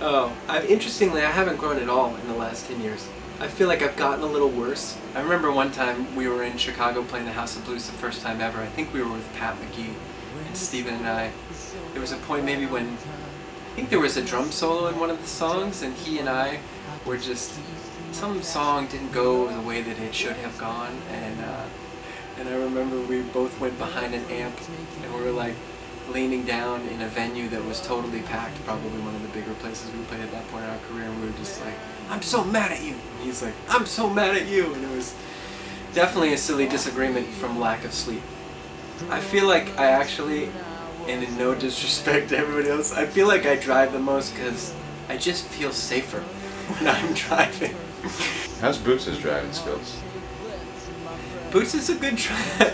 Oh, interestingly, I haven't grown at all in the last 10 years. I feel like I've gotten a little worse. I remember one time we were in Chicago playing the House of Blues the first time ever. I think we were with Pat McGee and Steven and I. There was a point maybe when I think there was a drum solo in one of the songs, and he and I were just, some song didn't go the way that it should have gone, and I remember we both went behind an amp and we were like leaning down in a venue that was totally packed, probably one of the bigger places we played at that point in our career, and we were just like, I'm so mad at you. And he's like, I'm so mad at you. And it was definitely a silly disagreement from lack of sleep. I feel like I actually, and in no disrespect to everybody else, I feel like I drive the most because I just feel safer when I'm driving. How's Boots' driving skills? Boots is a good driver.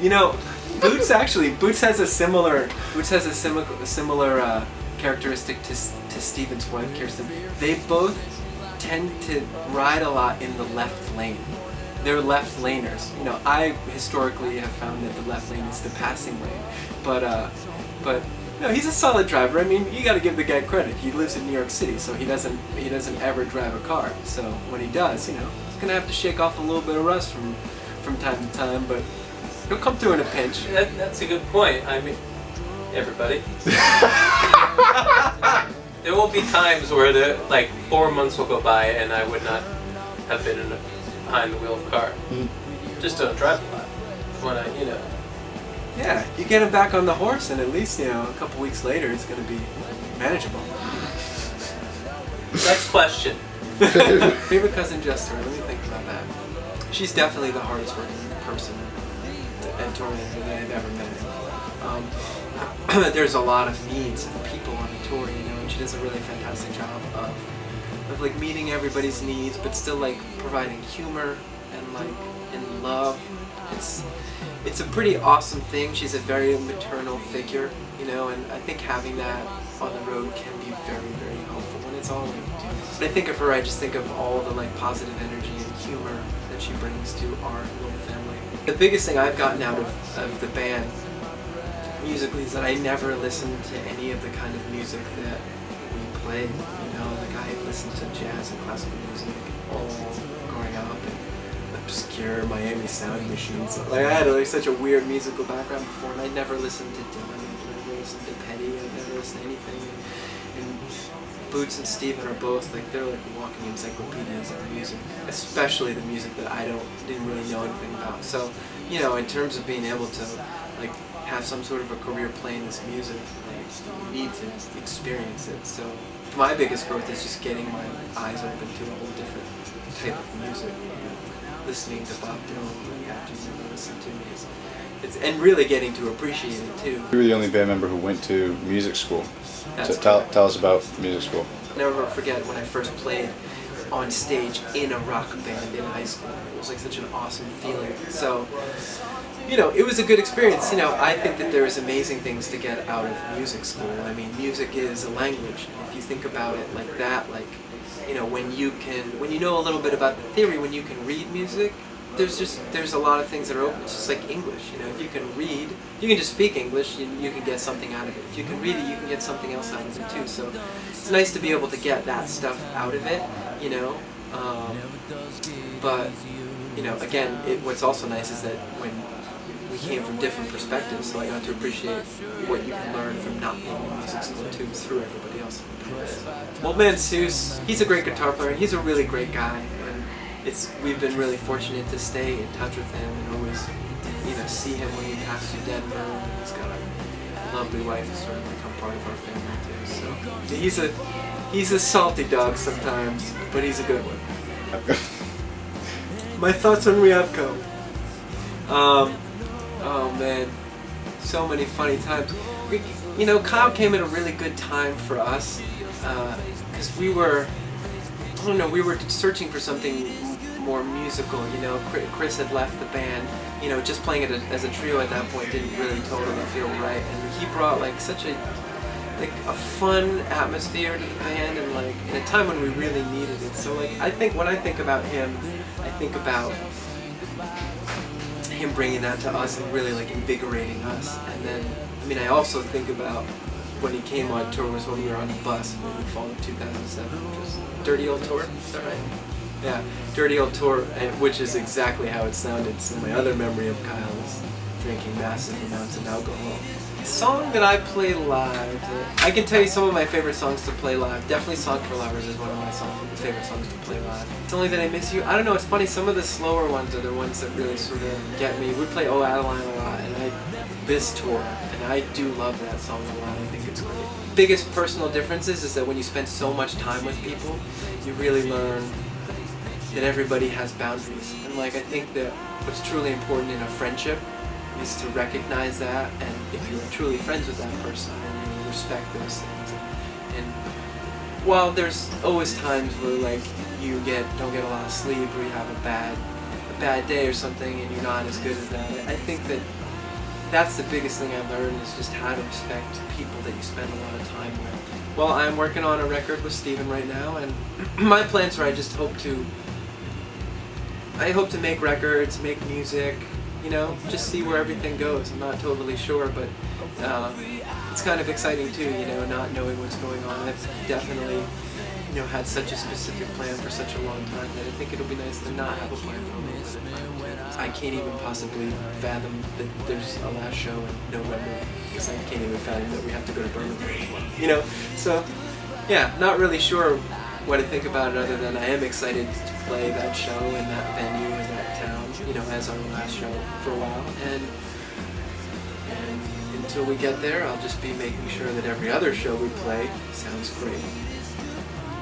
You know, Boots has a similar characteristic to Steven's wife, Kirsten. They both tend to ride a lot in the left lane. They're left laners. You know, I historically have found that the left lane is the passing lane, but no, he's a solid driver. I mean, you got to give the guy credit. He lives in New York City, so he doesn't ever drive a car. So when he does, you know, he's gonna have to shake off a little bit of rust from time to time, but he'll come through in a pinch. That's a good point. I mean, everybody. There will be times where like 4 months will go by and I would not have been behind the wheel of a car. Just don't drive a lot. When I, you know. Yeah, you get him back on the horse, and at least, you know, a couple weeks later, it's going to be manageable. Next question. Favorite cousin Jester, let me think about that. She's definitely the hardest working person and tour manager that I've ever met. There's a lot of needs of people on the tour, you know, and she does a really fantastic job of like meeting everybody's needs, but still like providing humor and like in love. It's a pretty awesome thing. She's a very maternal figure, you know, and I think having that on the road can be very, very helpful when it's all like dudes. When I think of her, I just think of all the like positive energy and humor that she brings to our little family. The biggest thing I've gotten out of the band musically is that I never listened to any of the kind of music that we played, you know, like I listened to jazz and classical music all growing up, and obscure Miami sound machines. Like I had like such a weird musical background before, and I never listened to Dylan, I never listened to Petty, I never listened to anything. And Boots and Steven are both like, they're like walking encyclopedias of music, especially the music that I didn't really know anything about. So, you know, in terms of being able to like have some sort of a career playing this music, like you need to experience it. So my biggest growth is just getting my eyes open to a whole different type of music. Listening to Bob Dylan, like I've just never listened to it's and really getting to appreciate it too. You were the only band member who went to music school. That's tell us about music school. I'll never forget when I first played on stage in a rock band in high school. It was like such an awesome feeling. So, you know, it was a good experience. You know, I think that there's amazing things to get out of music school. I mean, music is a language. If you think about it like that, like, you know, when you know a little bit about the theory, when you can read music, there's a lot of things that are open. It's just like English, you know, if you can read, you can just speak English, you can get something out of it. If you can read it, you can get something else out of it too. So it's nice to be able to get that stuff out of it, you know. But, you know, again, what's also nice is that when we came from different perspectives, so I got to appreciate what you can learn from not being in music school too, through everybody else. Old Man Seuss, he's a great guitar player, and he's a really great guy, and we've been really fortunate to stay in touch with him and always, you know, see him when we pass through Denver. And he's got a lovely wife who's sort of become part of our family too. So he's a salty dog sometimes, but he's a good one. My thoughts on Ryabko. Oh man, so many funny times. You know, Kyle came at a really good time for us, because we were searching for something more musical, you know. Chris had left the band, you know, just playing it as a trio at that point didn't really totally feel right, and he brought like such a fun atmosphere to the band, and like in a time when we really needed it. So like I think when I think about him, I think about him bringing that to us and really like invigorating us. And then, I mean, I also think about when he came on tour was when we were on a bus when we fall in 2007, which was Dirty Old Tour, is that right? Yeah, Dirty Old Tour, which is exactly how it sounded. So my other memory of Kyle is drinking massive amounts of alcohol. Song that I play live, I can tell you some of my favorite songs to play live. Definitely Song for Lovers is one of my favorite songs to play live. It's Only That I Miss You. I don't know, it's funny, some of the slower ones are the ones that really sort of get me. We play Oh Adeline a lot, and this tour, and I do love that song a lot. I think it's great. Biggest personal differences is that when you spend so much time with people, you really learn that everybody has boundaries. And like, I think that what's truly important in a friendship is to recognize that, and if you're truly friends with that person, and you respect those things. And while there's always times where like you don't get a lot of sleep, or you have a bad day or something, and you're not as good as that, I think that that's the biggest thing I learned, is just how to respect people that you spend a lot of time with. Well, I'm working on a record with Steven right now, and my plans are I hope to make records, make music, you know, just see where everything goes. I'm not totally sure, but it's kind of exciting too, you know, not knowing what's going on. I've definitely, you know, had such a specific plan for such a long time that I think it'll be nice to not have a plan for a little bit of time. I can't even possibly fathom that there's a last show in November, because I can't even fathom that we have to go to Birmingham, you know. So, yeah, not really sure what to think about it, other than I am excited to play that show in that venue in that town, you know, as our last show for a while. And until we get there, I'll just be making sure that every other show we play sounds great.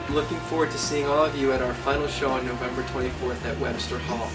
I'm looking forward to seeing all of you at our final show on November 24th at Webster Hall.